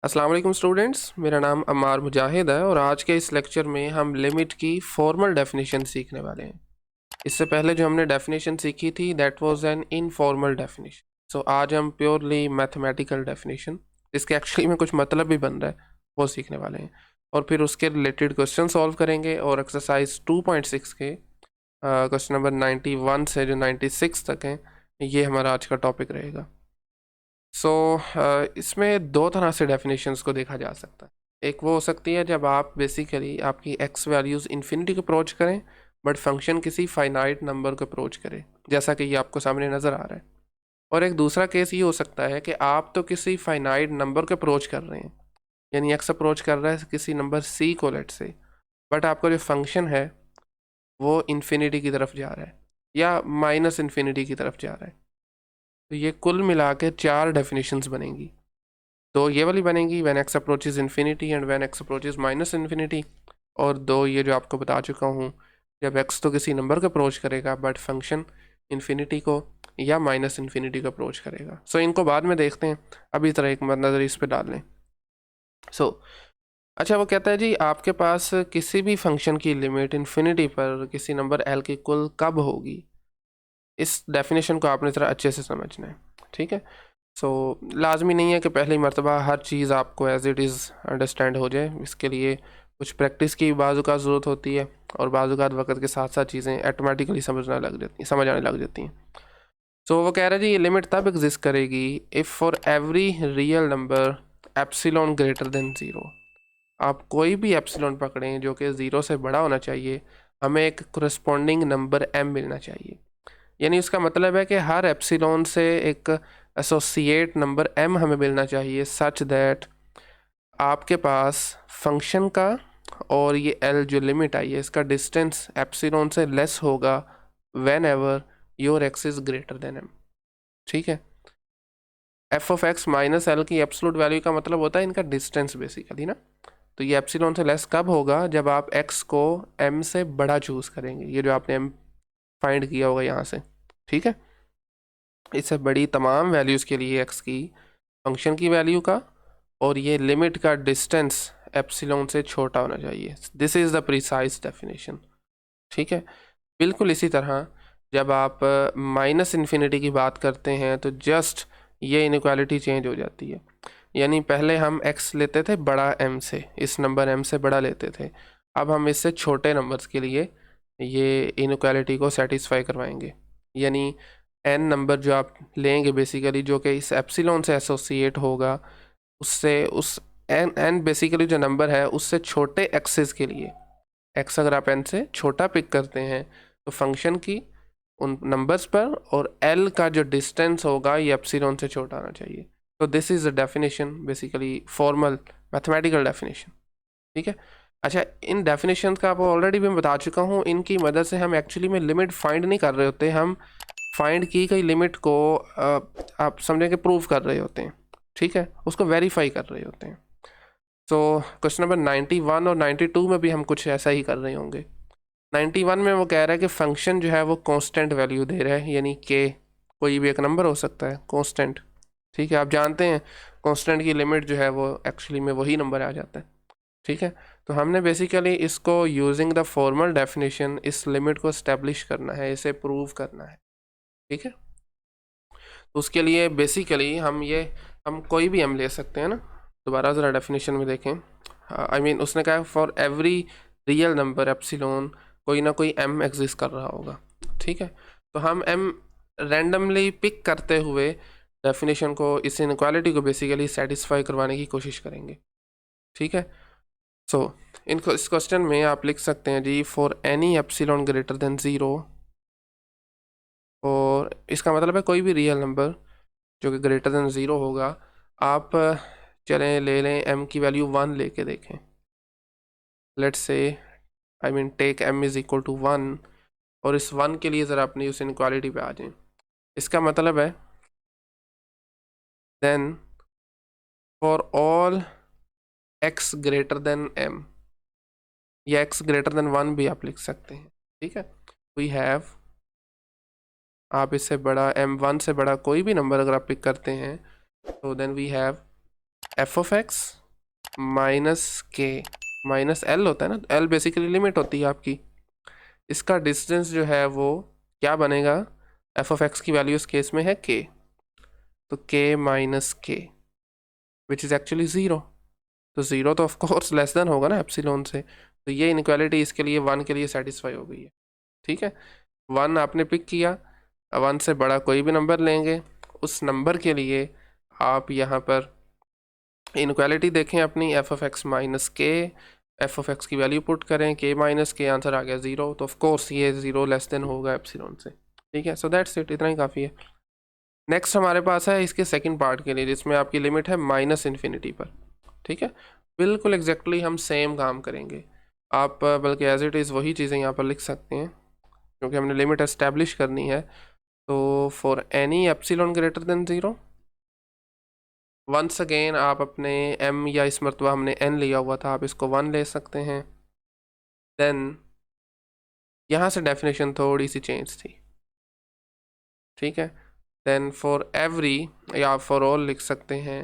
अस्सलाम वालेकुम स्टूडेंट्स, मेरा नाम अम्मार मुजाहिद है और आज के इस लेक्चर में हम लिमिट की फॉर्मल डेफिनेशन सीखने वाले हैं। इससे पहले जो हमने डेफिनेशन सीखी थी that was an informal definition. So आज हम प्योरली मैथमेटिकल डेफिनेशन, इसके एक्चुअली में कुछ मतलब भी बन रहा है, वो सीखने वाले हैं और फिर उसके रिलेटेड क्वेश्चन सॉल्व करेंगे। और एक्सरसाइज 2.6 के क्वेश्चन नंबर 91 से जो 96 तक हैं, ये हमारा आज का टॉपिक रहेगा। इसमें दो तरह से डेफिनेशंस को देखा जा सकता है। एक वो हो सकती है जब आप बेसिकली आपकी एक्स वैल्यूज़ इन्फिनिटी को अप्रोच करें बट फंक्शन किसी फाइनाइट नंबर को अप्रोच करे, जैसा कि ये आपको सामने नज़र आ रहा है। और एक दूसरा केस ये हो सकता है कि आप तो किसी फाइनाइट नंबर को अप्रोच कर रहे हैं, यानी एक्स अप्रोच कर रहा है किसी नंबर सी को लेट से, बट आपका जो फंक्शन है वो इन्फिनिटी की तरफ जा रहा है या माइनस इन्फिनिटी की तरफ जा रहा है। तो ये कुल मिला के 4 डेफिनेशंस बनेंगी। तो ये वाली बनेगी when x approaches infinity and when x approaches minus infinity. और दो ये जो आपको बता चुका हूँ, जब एक्स तो किसी नंबर को अप्रोच करेगा बट फंक्शन इन्फिनिटी को या माइनस इन्फिनिटी को अप्रोच करेगा। सो इनको बाद में देखते हैं, अभी तरह एक नज़र इस पर डाल लें। अच्छा, वो कहता है जी आपके पास किसी भी फंक्शन की लिमिट इन्फिनिटी पर किसी नंबर एल की कुल कब होगी। इस डेफिनेशन को आपने ज़रा अच्छे से समझना है, ठीक है। लाजमी नहीं है कि पहली मरतबा हर चीज़ आपको एज इट इज़ अंडरस्टैंड हो जाए। इसके लिए कुछ प्रैक्टिस की बाज़ का ज़रूरत होती है और बाज़ वक़्त के साथ साथ चीज़ें ऑटोमेटिकली समझ आने लग जाती हैं। वो कह रहा है जी ये लिमिट तब एग्जिस्ट करेगी if for every real number epsilon greater than zero. आप कोई भी एप्सिलॉन पकड़ें जो कि ज़ीरो से बड़ा होना चाहिए, हमें एक करस्पॉन्डिंग नंबर m मिलना चाहिए। यानी उसका मतलब है कि हर एप्सिलॉन से एक एसोसिएट नंबर m हमें मिलना चाहिए, सच दैट आपके पास फंक्शन का और ये l जो लिमिट आई है इसका डिस्टेंस एप्सिलॉन से लेस होगा when ever your x is greater than m। ठीक है, F of X minus L की एब्सोल्यूट वैल्यू का मतलब होता है इनका डिस्टेंस बेसिकली ना। तो ये एप्सिलॉन से लेस कब होगा, जब आप x को m से बड़ा चूज़ करेंगे, ये जो आपने m फाइंड किया होगा यहाँ से, ठीक है। इससे बड़ी तमाम वैल्यूज़ के लिए x की फंक्शन की वैल्यू का और ये लिमिट का डिस्टेंस एप्सिलॉन से छोटा होना चाहिए। This is the precise definition, ठीक है। बिल्कुल इसी तरह जब आप माइनस इन्फिनिटी की बात करते हैं तो जस्ट ये इनइक्वालिटी चेंज हो जाती है। यानी पहले हम x लेते थे बड़ा m से, इस नंबर m से बड़ा लेते थे, अब हम इससे छोटे नंबर्स के लिए ये इनइक्वालिटी को सेटिस्फाई करवाएंगे। यानी n नंबर जो आप लेंगे बेसिकली जो कि इस एप्सिलॉन से एसोसिएट होगा, उससे उस n बेसिकली जो नंबर है उससे छोटे एक्सेस के लिए, x अगर आप n से छोटा पिक करते हैं तो फंक्शन की उन नंबर्स पर और l का जो डिस्टेंस होगा ये एप्सिलॉन से छोटा आना चाहिए। तो this is the definition, basically formal mathematical definition, ठीक है। अच्छा, इन डेफिनेशन का आपको ऑलरेडी मैं बता चुका हूँ, इनकी मदद से हम एक्चुअली में लिमिट फाइंड नहीं कर रहे होते, हम फाइंड की गई लिमिट को आप समझें कि प्रूव कर रहे होते हैं, ठीक है, उसको वेरीफाई कर रहे होते हैं। क्वेश्चन नंबर 91 और 92 में भी हम कुछ ऐसा ही कर रहे होंगे। 91 में वो कह रहा है कि फंक्शन जो है वो कांस्टेंट वैल्यू दे रहा है, यानी के कोई भी एक नंबर हो सकता है कांस्टेंट, ठीक है। आप जानते हैं कांस्टेंट की लिमिट जो है वो एक्चुअली में वही नंबर आ जाता है, ठीक है। तो हमने बेसिकली इसको यूजिंग द फॉर्मल डेफिनेशन इस लिमिट को इस्टेब्लिश करना है, इसे प्रूव करना है, ठीक है। तो उसके लिए बेसिकली हम कोई भी m ले सकते हैं ना। दोबारा ज़रा डेफिनेशन में देखें, आई मीन उसने कहा for every real number epsilon कोई ना कोई m एग्जिस्ट कर रहा होगा, ठीक है। तो हम m रैंडमली पिक करते हुए डेफिनेशन को, इस इनक्वालिटी को बेसिकली सेटिस्फाई करवाने की कोशिश करेंगे, ठीक है। इनको इस क्वेश्चन में आप लिख सकते हैं जी for any epsilon greater than zero, और इसका मतलब है कोई भी रियल नंबर जो कि ग्रेटर देन ज़ीरो होगा। आप चलें ले लें m की वैल्यू 1 लेके देखें, let's say I mean take m is equal to 1, और इस 1 के लिए ज़रा अपनी उस इनक्वालिटी पे आ जाएं। इसका मतलब है then for all x greater than m, या x ग्रेटर देन 1 भी आप लिख सकते हैं, ठीक है। वी हैव, आप इससे बड़ा m1 से बड़ा कोई भी नंबर अगर आप पिक करते हैं तो then we have F of X minus K minus L होता है ना, एल बेसिकली लिमिट होती है आपकी। इसका डिस्टेंस जो है वो क्या बनेगा, एफ ऑफ एक्स की वैल्यू इस केस में है के, तो के माइनस के विच इज़ एक्चुअली ज़ीरो। तो ज़ीरो तो ऑफकोर्स लेस देन होगा ना एप्सिलॉन से, तो ये इनइक्वालिटी इसके लिए वन के लिए सेटिस्फाई हो गई है। ठीक है, वन आपने पिक किया, वन से बड़ा कोई भी नंबर लेंगे, उस नंबर के लिए आप यहाँ पर इनक्वालिटी देखें अपनी, एफ ऑफ एक्स माइनस के, एफ ऑफ एक्स की वैल्यू पुट करें, के माइनस के, आंसर आ गया ज़ीरो, तो ऑफ कोर्स ये ज़ीरो लेस देन होगा एप्सिलॉन से। ठीक है, सो दैट्स इट, इतना ही काफ़ी है। नेक्स्ट हमारे पास है इसके सेकंड पार्ट के लिए, जिसमें आपकी लिमिट है माइनस इन्फिनिटी पर। ठीक है, बिल्कुल एग्जैक्टली हम सेम काम करेंगे, आप बल्कि एज इट इज़ वही चीज़ें यहाँ पर लिख सकते हैं, क्योंकि हमने लिमिट एस्टेब्लिश करनी है। तो for any epsilon greater than zero, once again आप अपने m या इस मरतबा हमने n लिया हुआ था, आप इसको 1 ले सकते हैं। देन यहाँ से डेफिनेशन थोड़ी सी चेंज थी। ठीक है, देन फॉर एवरी या फॉर ऑल लिख सकते हैं।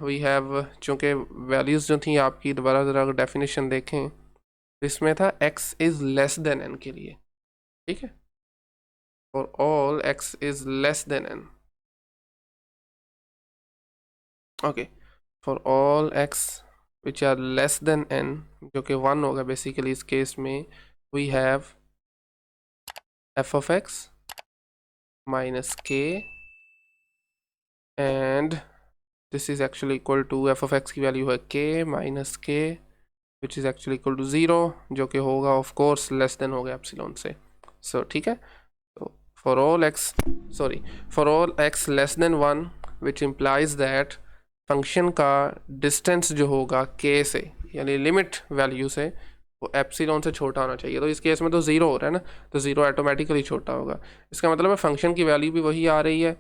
वी हैव, चूँकि वैल्यूज़ जो थी आपकी, दोबारा ज़रा अगर डेफिनेशन देखें तो इसमें था x is less than n के लिए। ठीक है, for all x is less than n। Okay, for all x which are less than n, जो कि 1 होगा बेसिकली इस केस में, we have f of x minus k and this is actually equal to f of x की value है k minus k which is actually equal to 0, जो कि होगा of course लेस देन होगा epsilon से। सो ठीक है, तो for all x less than 1 which implies that function का डिस्टेंस जो होगा k से, यानी लिमिट वैल्यू से, वो एप्सिलॉन से छोटा होना चाहिए। तो इस केस में तो ज़ीरो हो रहा है ना, तो ज़ीरो ऑटोमेटिकली छोटा होगा। इसका मतलब है फंक्शन की वैल्यू भी वही आ रही है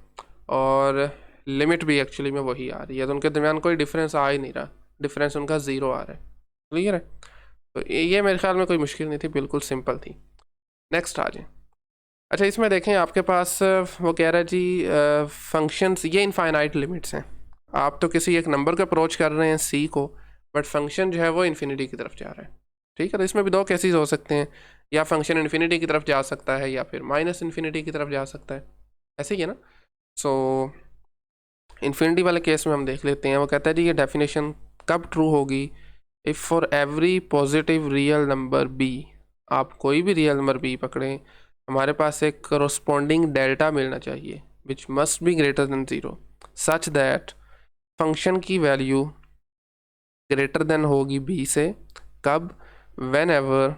और लिमिट भी एक्चुअली में वही आ रही है, तो उनके दरमियान कोई डिफरेंस आ ही नहीं रहा, डिफरेंस उनका ज़ीरो आ रहा है। क्लियर है, तो ये मेरे ख्याल में कोई मुश्किल नहीं थी, बिल्कुल सिंपल थी। नेक्स्ट आ जाए। अच्छा, इसमें देखें आपके पास वो कह रहा है जी फंक्शंस ये इनफाइनाइट लिमिट्स हैं। आप तो किसी एक नंबर को अप्रोच कर रहे हैं c को, बट फंक्शन जो है वो इन्फिनिटी की तरफ जा रहा है। ठीक है, तो इसमें भी दो केसेस हो सकते हैं, या फंक्शन इन्फिनिटी की तरफ जा सकता है या फिर माइनस इन्फिनिटी की तरफ जा सकता है, ऐसे ही है ना। सो इन्फिनिटी वाले केस में हम देख लेते हैं। वो कहता है जी ये डेफिनेशन कब ट्रू होगी, if for every positive real number b, आप कोई भी रियल नंबर b पकड़ें, हमारे पास एक करस्पॉन्डिंग डेल्टा मिलना चाहिए which must be greater than 0 such that function की वैल्यू ग्रेटर देन होगी b से। कब, whenever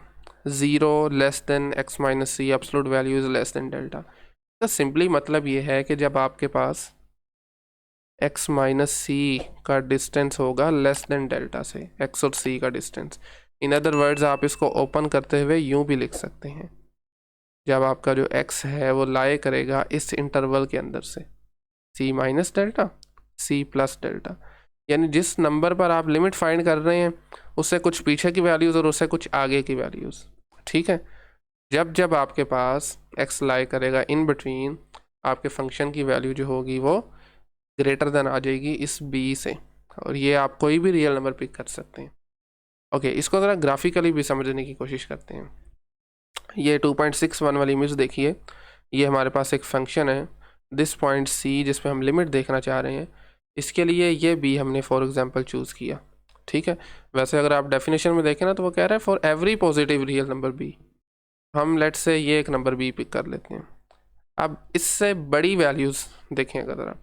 0 less than x minus C, absolute value is less than delta. तो सिंपली मतलब ये है कि जब आपके पास x माइनस सी का डिस्टेंस होगा लेस देन डेल्टा से, x और c का डिस्टेंस। इन अदर वर्ड्स आप इसको ओपन करते हुए यूँ भी लिख सकते हैं, जब आपका जो x है वो लाए करेगा इस इंटरवल के अंदर से, c minus delta, c plus delta, यानी जिस नंबर पर आप लिमिट फाइंड कर रहे हैं उससे कुछ पीछे की वैल्यूज़ और उससे कुछ आगे की वैल्यूज़। ठीक है, जब जब आपके पास x लाई करेगा इन बिटवीन, आपके फंक्शन की वैल्यू जो होगी वो ग्रेटर देन आ जाएगी इस b से, और ये आप कोई भी रियल नंबर पिक कर सकते हैं। ओके, इसको ज़रा ग्राफिकली भी समझने की कोशिश करते हैं। ये 2.61 वाली इमेज देखिए, ये हमारे पास एक फंक्शन है दिस पॉइंट c जिस पे हम लिमिट देखना चाह रहे हैं, इसके लिए ये b हमने फॉर एग्जांपल चूज़ किया। ठीक है, वैसे अगर आप डेफिनेशन में देखें ना तो वो कह रहा है for every positive real number b, हम लेट से ये एक नंबर b पिक कर लेते हैं। अब इससे बड़ी वैल्यूज़ देखें, अगर आप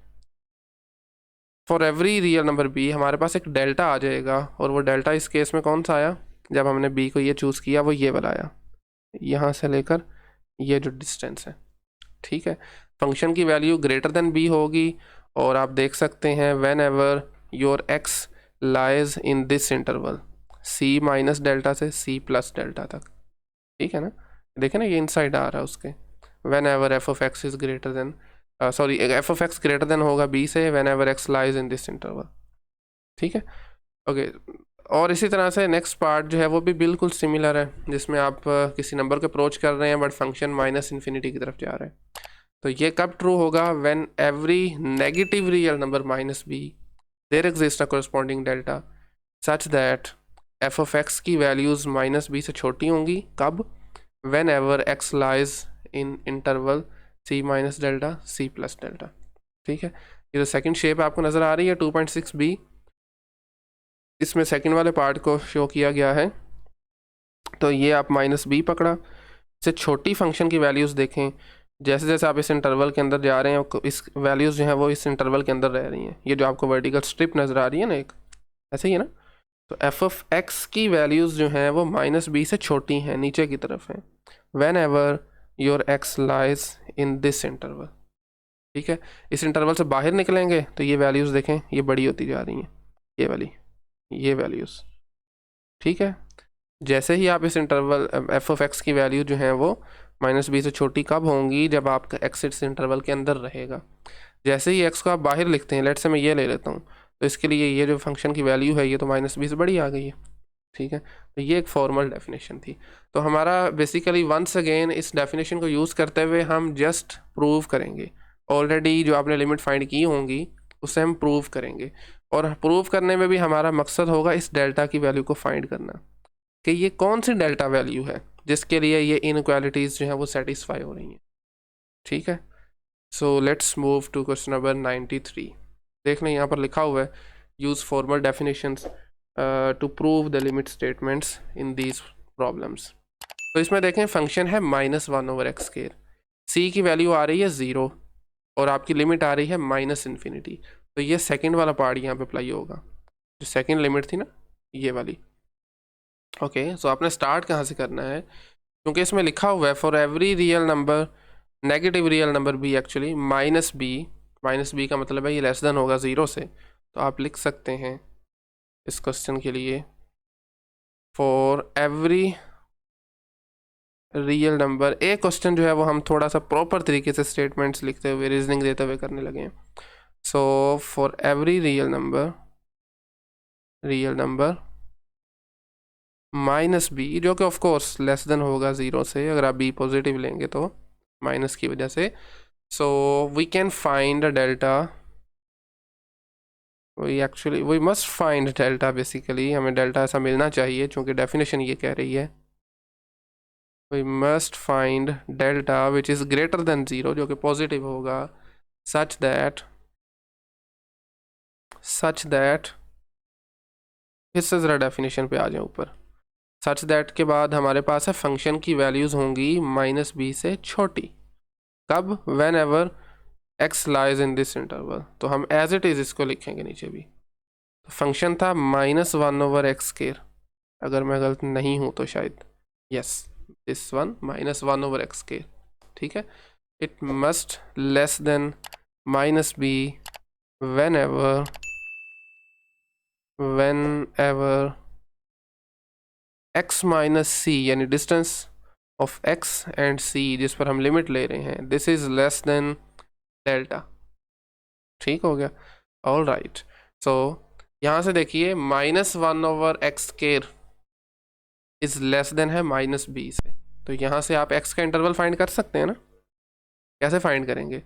for every real number b हमारे पास एक डेल्टा आ जाएगा, और वो डेल्टा इस केस में कौन सा आया, जब हमने b को ये चूज़ किया वो ये वाला आया, यहाँ से लेकर ये जो डिस्टेंस है। ठीक है, फंक्शन की वैल्यू ग्रेटर देन b होगी, और आप देख सकते हैं when ever your x lies in this interval, c minus delta से c प्लस डेल्टा तक। ठीक है ना, देखें ना ये इनसाइड आ रहा है उसके, when ever F of x is greater then, sorry F of x greater than होगा b से when ever X lies in this interval. ठीक है, ओके, और इसी तरह से नेक्स्ट पार्ट जो है वो भी बिल्कुल सिमिलर है, जिसमें आप किसी नंबर को अप्रोच कर रहे हैं बट फंक्शन माइनस इन्फिनिटी की तरफ जा रहा है। तो ये कब ट्रू होगा, when every negative real number minus b there exist a corresponding delta such that F of X की वैल्यूज़ माइनस बी से छोटी होंगी कब, whenever X lies in interval C minus delta C plus delta. ठीक है, ये जो second shape आपको नज़र आ रही है 2.6b, इसमें सेकंड वाले पार्ट को शो किया गया है। तो ये आप माइनस बी पकड़ा, इससे छोटी फंक्शन की वैल्यूज़ देखें, जैसे जैसे आप इस इंटरवल के अंदर जा रहे हैं इस वैल्यूज़ जो हैं वो इस इंटरवल के अंदर रह रही हैं। ये जो आपको वर्टिकल स्ट्रिप नज़र आ रही है ना एक, ऐसे ही है ना। तो एफ ऑफ एक्स की वैल्यूज़ जो हैं वो माइनस बी से छोटी हैं, नीचे की तरफ हैं, when ever your x lies in this interval. ठीक है, इस इंटरवल से बाहर निकलेंगे तो ये वैल्यूज़ देखें ये बड़ी होती जा रही हैं, ये वाली, ये वैल्यूज़। ठीक है, जैसे ही आप इस इंटरवल एफ ऑफ एक्स की वैल्यू जो है वो माइनस बी से छोटी कब होंगी, जब आपका एक्स इस इंटरवल के अंदर रहेगा। जैसे ही एक्स को आप बाहर लिखते हैं, लेट से मैं ये ले लेता हूँ, तो इसके लिए ये जो फंक्शन की वैल्यू है ये तो माइनस बी से बड़ी आ गई है। ठीक है, तो ये एक फॉर्मल डेफिनेशन थी। तो हमारा बेसिकली वंस अगेन इस डेफिनेशन को यूज़ करते हुए हम जस्ट प्रूव करेंगे, ऑलरेडी जो आपने लिमिट फाइंड की होंगी उससे हम प्रूव करेंगे, और प्रूव करने में भी हमारा मकसद होगा इस डेल्टा की वैल्यू को फाइंड करना कि ये कौन सी डेल्टा वैल्यू है जिसके लिए ये इनइक्वालिटीज़ जो हैं वो सेटिस्फाई हो रही हैं। ठीक है, so let's move to question number 93। देख लें यहाँ पर लिखा हुआ है use formal definitions to prove the limit statements in these problems. तो इसमें देखें फंक्शन है -1/x स्क्वायर, सी की वैल्यू आ रही है 0 और आपकी लिमिट आ रही है -इन्फिनिटी। तो ये सेकंड वाला पार्ट यहाँ पे अप्लाई होगा, जो सेकंड लिमिट थी ना ये वाली। ओके, सो आपने स्टार्ट कहाँ से करना है, क्योंकि इसमें लिखा हुआ है for every real number, negative real number भी एक्चुअली माइनस बी का मतलब है ये लेस देन होगा 0 से। तो आप लिख सकते हैं इस क्वेश्चन के लिए फॉर एवरी रियल नंबर, एक क्वेश्चन जो है वो हम थोड़ा सा प्रॉपर तरीके से स्टेटमेंट्स लिखते हुए रीजनिंग देते हुए करने लगे हैं। So for every real number minus B, जो कि ऑफ कोर्स लेस देन होगा 0 से, अगर आप बी पॉजिटिव लेंगे तो माइनस की वजह से। So we can find delta, we must find delta, basically हमें डेल्टा ऐसा मिलना चाहिए चूँकि डेफिनेशन ये कह रही है we must find delta which is greater than 0, जो कि पॉजिटिव होगा, सच दैट इससे ज़रा डेफिनेशन पे आ जाए ऊपर। सच दैट के बाद हमारे पास है फंक्शन की वैल्यूज़ होंगी माइनस बी से छोटी कब, whenever X lies in this interval. तो हम एज इट इज़ इसको लिखेंगे नीचे भी। तो फंक्शन था -1/x स्क्वायर, अगर मैं गलत नहीं हूँ तो शायद, yes this one -1/x square. ठीक है, it must less than minus B whenever x minus C, यानी distance of x and c जिस पर हम लिमिट ले रहे हैं, this is less than delta. ठीक हो गया, ऑल राइट। सो यहाँ से देखिए -1/x square is less then है माइनस बी से, तो यहाँ से आप x का इंटरवल फाइंड कर सकते हैं ना। कैसे फाइंड करेंगे,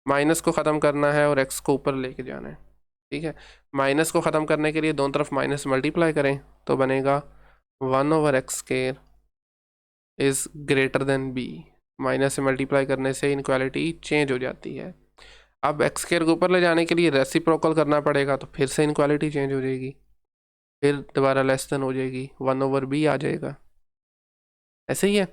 माइनस को ख़त्म करना है और x को ऊपर लेके जाना है। ठीक है, माइनस को ख़त्म करने के लिए दोनों तरफ माइनस मल्टीप्लाई करें तो बनेगा 1/x square is greater than B. Minus से मल्टीप्लाई करने से इनक्वालिटी चेंज हो जाती है। अब एक्स स्क्वायर को ऊपर ले जाने के लिए रेसिप्रोकल करना पड़ेगा, तो फिर से इनक्वालिटी चेंज हो जाएगी, फिर दोबारा लेस देन हो जाएगी, 1/b आ जाएगा। ऐसे ही है।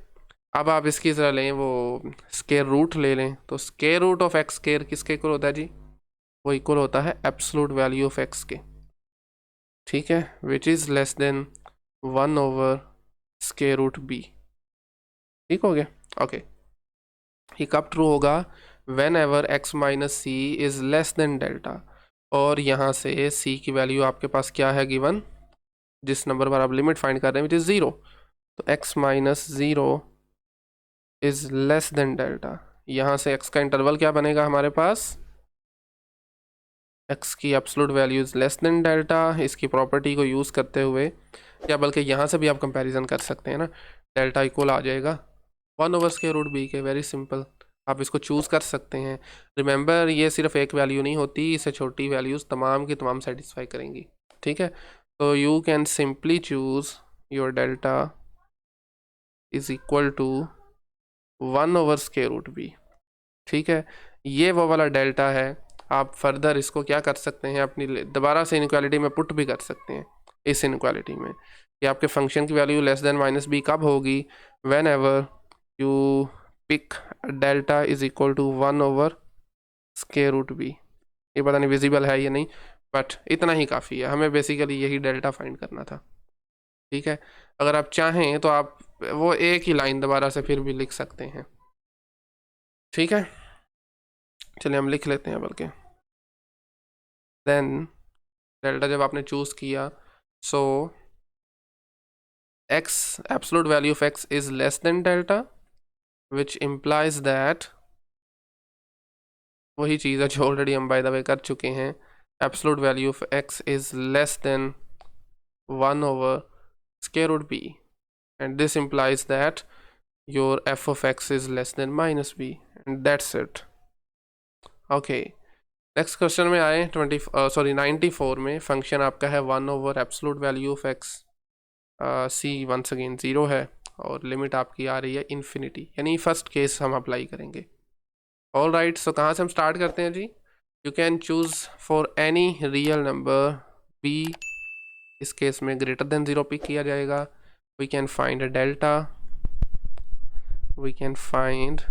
अब आप इसकी तरह लें, वो स्क्वायर रूट ले लें, तो square root of X square किसके इक्वल होता है जी, वो इक्वल होता है एब्सोल्यूट वैल्यू ऑफ एक्स के। ठीक है, विच इज़ लेस देन 1/√b। ठीक हो गया, ओके। ये कब ट्रू होगा, whenever x minus C is less than delta, और यहाँ से c की वैल्यू आपके पास क्या है गिवन, जिस नंबर पर आप लिमिट फाइंड कर रहे हैं विच इज़ 0, तो x minus 0 is less than delta. यहाँ से x का इंटरवल क्या बनेगा हमारे पास, x की absolute value is less than delta. इसकी प्रॉपर्टी को यूज़ करते हुए, या बल्कि यहाँ से भी आप कंपैरिजन कर सकते हैं ना, डेल्टा इक्वल आ जाएगा 1/√b के, वेरी सिंपल। आप इसको चूज़ कर सकते हैं। रिमेंबर, ये सिर्फ एक वैल्यू नहीं होती, इससे छोटी वैल्यूज़ तमाम की तमाम सेटिस्फाई करेंगी। ठीक है, तो you can simply choose your delta is equal to 1/√b। ठीक है, ये वो वाला डेल्टा है। आप फर्दर इसको क्या कर सकते हैं, अपनी दोबारा से इनक्वालिटी में पुट भी कर सकते हैं। इस इनक्वालिटी में कि आपके फंक्शन की वैल्यू लेस देन -b कब होगी, whenever you pick delta is equal to 1/√b। ये पता नहीं विजिबल है या नहीं, बट इतना ही काफ़ी है, हमें बेसिकली यही डेल्टा फाइंड करना था। ठीक है, अगर आप चाहें तो आप वो एक ही लाइन दोबारा से फिर भी लिख सकते हैं। ठीक है, चलिए हम लिख लेते हैं बल्कि। देन डेल्टा जब आपने चूज़ किया, सो x absolute value of x is less than delta, which implies that वही चीज़ है जो ऑलरेडी हम बाय द वे कर चुके हैं। Absolute value of x is less then 1/√b, and this implies that your f of x is less than -b, and that's it. okay, next question में आए 94 में। फंक्शन आपका है absolute value of x, c once again 0 है, और limit आपकी आ रही है इन्फिनिटी, यानी फर्स्ट केस हम अप्लाई करेंगे। ऑल राइट, सो कहाँ से हम स्टार्ट करते हैं जी। You can choose for any real number b, इस केस में ग्रेटर देन 0 पिक किया जाएगा। We can find a delta, we can find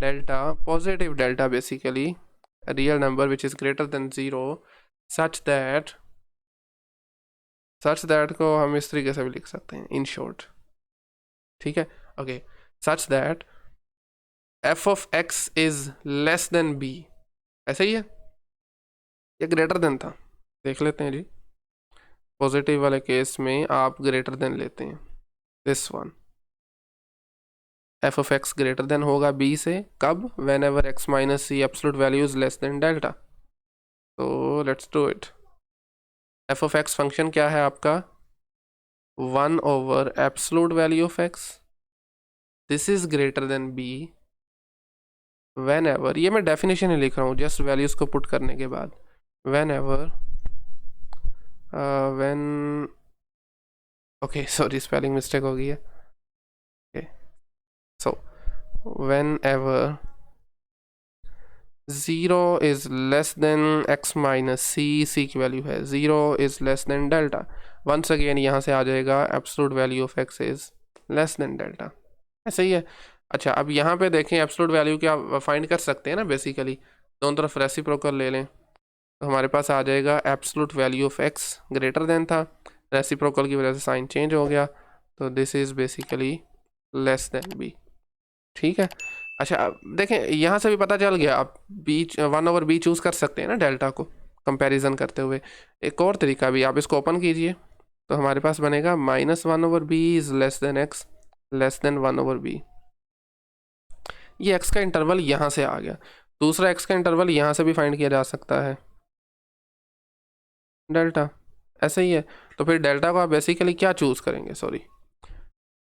delta, positive delta, basically a real number which is greater than 0, such that को हम इस तरीके से भी लिख सकते हैं, in short। ठीक है, okay, such that f of x is less than b, ऐसा ही है, ये ग्रेटर देन था, देख लेते हैं जी। पॉजिटिव वाले केस में आप ग्रेटर देन लेते हैं, this one, f of x greater than होगा b से, कब, whenever x minus C absolute value is less than delta. तो let's do it. f of x function क्या है आपका, 1/एब्सोल्यूट value of x, this is greater than b whenever, ये मैं डेफिनेशन ही लिख रहा हूँ जस्ट वैल्यूज को पुट करने के बाद, when ever when, okay sorry spelling mistake हो गई है। Okay, so whenever 0 is less than x minus c की वैल्यू है 0 is less than delta, once again यहाँ से आ जाएगा absolute value of x is less than delta, ऐसा ही है। अच्छा, अब यहाँ पे देखें एब्सोल्यूट वैल्यू क्या फाइंड कर सकते हैं ना, बेसिकली दोनों तरफ रेसिप्रोकल ले लें तो हमारे पास आ जाएगा absolute value of x greater then था, रेसिप्रोकल की वजह से साइन चेंज हो गया, तो this is basically less than b। ठीक है, अच्छा अब देखें यहाँ से भी पता चल गया, आप b 1/b चूज़ कर सकते हैं ना डेल्टा को कंपैरिजन करते हुए। एक और तरीका भी, आप इसको ओपन कीजिए तो हमारे पास बनेगा -1/b is less than x less than 1/b। ये x का इंटरवल यहाँ से आ गया, दूसरा x का इंटरवल यहाँ से भी फाइंड किया जा सकता है, डेल्टा, ऐसा ही है। तो फिर डेल्टा को आप बेसिकली क्या चूज़ करेंगे, सॉरी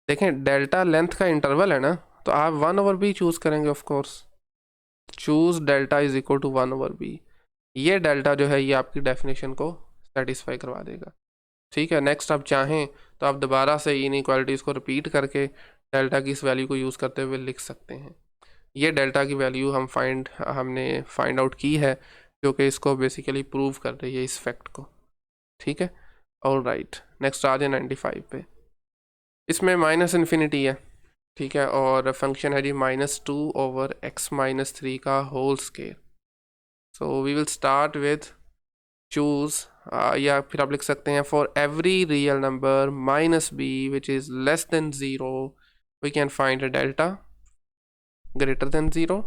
देखें डेल्टा लेंथ का इंटरवल है ना, तो आप 1/b चूज़ करेंगे of course, choose delta is equal to 1/b। ये डेल्टा जो है ये आपकी डेफिनेशन को सेटिस्फाई करवा देगा। ठीक है, नेक्स्ट आप चाहें तो आप दोबारा से इनइक्वालिटीज़ को रिपीट करके डेल्टा की इस वैल्यू को यूज़ करते हुए लिख सकते हैं। ये डेल्टा की वैल्यू हमने फाइंड आउट की है, जो कि इसको बेसिकली प्रूव कर रही है इस फैक्ट को। ठीक है, ऑल राइट, नेक्स्ट आ जाए 95 पे। इसमें माइनस इन्फिनिटी है, ठीक है, और फंक्शन है जी -2/x-3 का whole square. So we will start with choose, या फिर आप लिख सकते हैं for every real number -b which is less than 0 we can find a delta greater than 0।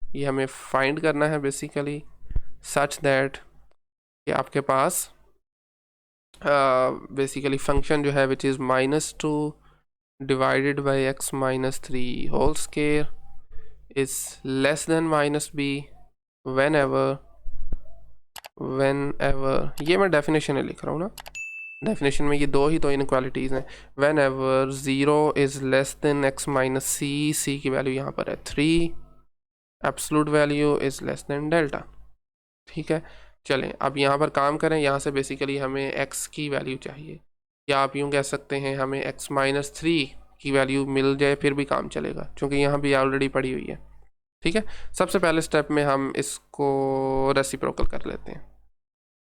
ये हमें फाइंड करना है बेसिकली सच दैट कि आपके पास बेसिकली फंक्शन जो है which is -2 divided by x minus 3 whole square is less than -b whenever, ये मैं डेफिनेशन लिख रहा हूँ ना, डेफिनेशन में ये दो ही तो इनक्वालिटीज़ हैं। Whenever 0 is less than x minus c की वैल्यू यहाँ पर है 3, absolute value is less than delta. ठीक है, चलें अब यहाँ पर काम करें। यहाँ से बेसिकली हमें x की वैल्यू चाहिए, या आप यूँ कह सकते हैं हमें x माइनस 3 की वैल्यू मिल जाए फिर भी काम चलेगा, क्योंकि यहाँ भी ऑलरेडी पड़ी हुई है। ठीक है, सबसे पहले स्टेप में हम इसको रेसिप्रोकल कर लेते हैं।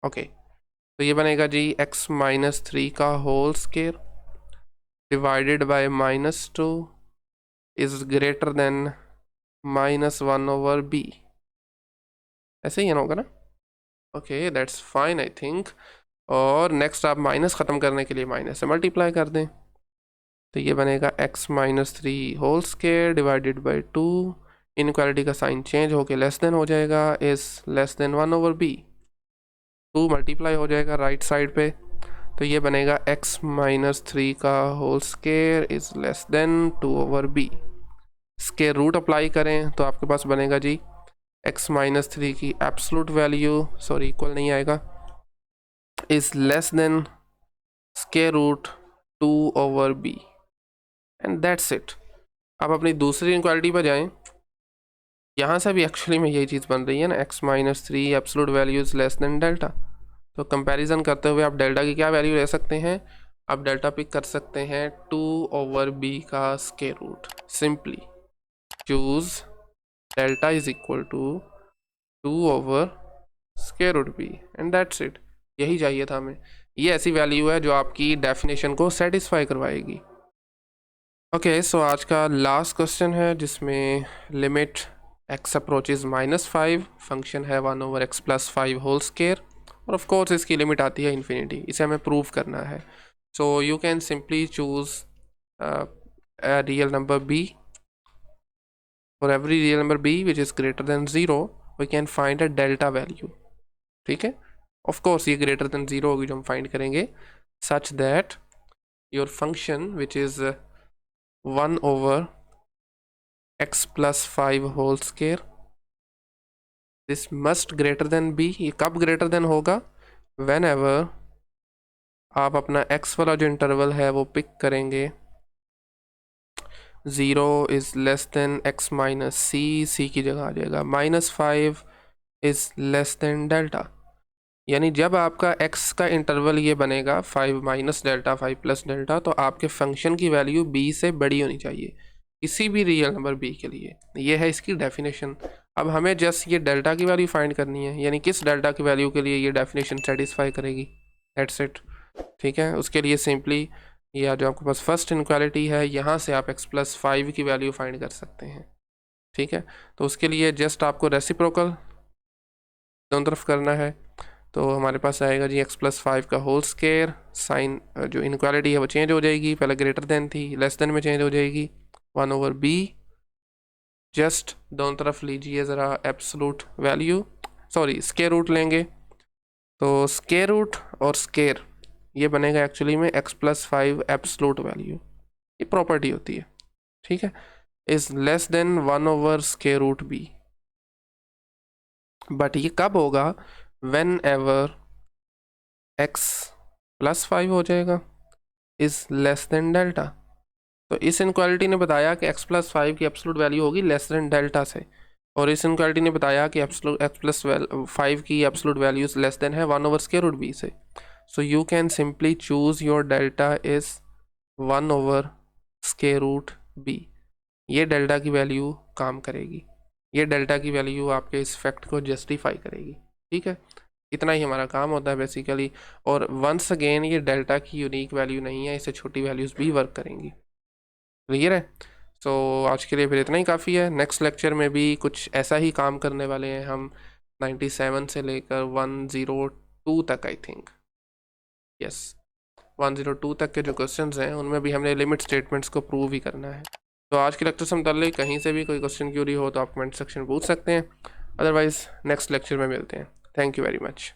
ओके, तो ये बनेगा जी x माइनस 3 का whole square divided by minus 2 is greater than minus 1 over b। ऐसे ही होगा ना? Okay, that's fine I think. और नेक्स्ट आप माइनस ख़त्म करने के लिए माइनस से मल्टीप्लाई कर दें, तो ये बनेगा x minus 3 whole square divided by 2, inequality का साइन चेंज होके लेस देन हो जाएगा, is less than 1 over b। 2 multiply हो जाएगा राइट साइड पे, तो ये बनेगा x माइनस 3 का whole square is less than 2 over b। Square root apply करें तो आपके पास बनेगा जी x माइनस 3 की एब्सोल्यूट वैल्यू, सॉरी इक्वल नहीं आएगा, is less than square root 2 over b and that's it. अब अपनी दूसरी इनक्वालिटी पर जाएं। यहाँ से भी एक्चुअली में यही चीज़ बन रही है ना, x minus 3 absolute value is less than delta. तो कंपैरिजन करते हुए आप डेल्टा की क्या वैल्यू ले सकते हैं? आप डेल्टा पिक कर सकते हैं 2 ओवर b का square root. Simply choose delta is equal to 2 over square root b and that's it. यही चाहिए था हमें। ये ऐसी वैल्यू है जो आपकी डेफिनेशन को सेटिस्फाई करवाएगी। ओके, सो आज का लास्ट क्वेश्चन है जिसमें लिमिट x अप्रोचेज -5, फंक्शन है 1 over x plus 5 whole square, और ऑफ कोर्स इसकी लिमिट आती है इन्फिनिटी। इसे हमें प्रूव करना है। So you can simply choose real number b। For every real number b which is greater than 0 we can find a delta value. ठीक है, ऑफ कोर्स ये ग्रेटर देन 0 होगी जो हम फाइंड करेंगे, such that your function which is 1 over x plus 5 whole square this must greater than b। ये कब greater than होगा? वेन एवर आप अपना x वाला जो इंटरवल है वो पिक करेंगे 0 is less than x minus c की जगह आ जाएगा -5 इज़ लेस देन डेल्टा। यानी जब आपका x का इंटरवल ये बनेगा 5 माइनस डेल्टा 5 प्लस डेल्टा, तो आपके फंक्शन की वैल्यू b से बड़ी होनी चाहिए किसी भी रियल नंबर b के लिए। ये है इसकी डेफिनेशन। अब हमें जस्ट ये डेल्टा की वैल्यू फाइंड करनी है, यानी किस डेल्टा की वैल्यू के लिए ये डेफिनेशन सेटिस्फाई करेगी। That's it. ठीक है, उसके लिए सिंपली या जो आपके पास फर्स्ट इनक्वालिटी है यहाँ से आप x प्लस 5 की वैल्यू फाइंड कर सकते हैं। ठीक है, तो उसके लिए जस्ट आपको रेसिप्रोकल दोनों तरफ करना है। तो हमारे पास आएगा जी x प्लस 5 का होल स्क्वायर, साइन जो इनक्वालिटी है वो चेंज हो जाएगी, पहले ग्रेटर देन थी लेस देन में चेंज हो जाएगी 1 ओवर b। जस्ट दोनों तरफ लीजिए ज़रा absolute value, sorry square root लेंगे, तो स्क्वायर रूट और स्क्वायर ये बनेगा एक्चुअली में x प्लस 5 एब्सोल्यूट वैल्यू। ये प्रॉपर्टी होती है। ठीक है, is less than 1 over square root b। But ये कब होगा? वेन एवर x प्लस 5 हो जाएगा इज़ लेस देन डेल्टा। तो इस इनक्वालिटी ने बताया कि x प्लस 5 की एब्सोल्यूट वैल्यू होगी लेस देन डेल्टा से, और इस इनक्वालिटी ने बताया कि x प्लस 5 की एब्सोल्यूट वैल्यू लेस देन है 1 ओवर स्क्वायर रूट b से। So you can simply choose your delta is 1 over square root b। ये डेल्टा की वैल्यू काम करेगी, ये डेल्टा की वैल्यू आपके इस फैक्ट को जस्टिफाई करेगी। ठीक है, इतना ही हमारा काम होता है बेसिकली। और वंस अगेन ये डेल्टा की यूनिक वैल्यू नहीं है, इससे छोटी वैल्यूज़ भी वर्क करेंगी। क्लियर है? तो आज के लिए फिर इतना ही काफ़ी है। नेक्स्ट लेक्चर में भी कुछ ऐसा ही काम करने वाले हैं हम, 97 से लेकर 102 तक आई थिंक, यस 102 तक के जो क्वेश्चंस हैं उनमें भी हमने लिमिट स्टेटमेंट्स को प्रूव ही करना है। तो आज के लेक्चर से मुताल्लिक कहीं से भी कोई क्वेश्चन क्यूरी हो तो आप कमेंट सेक्शन में पूछ सकते हैं, अदरवाइज़ नेक्स्ट लेक्चर में मिलते हैं। Thank you very much.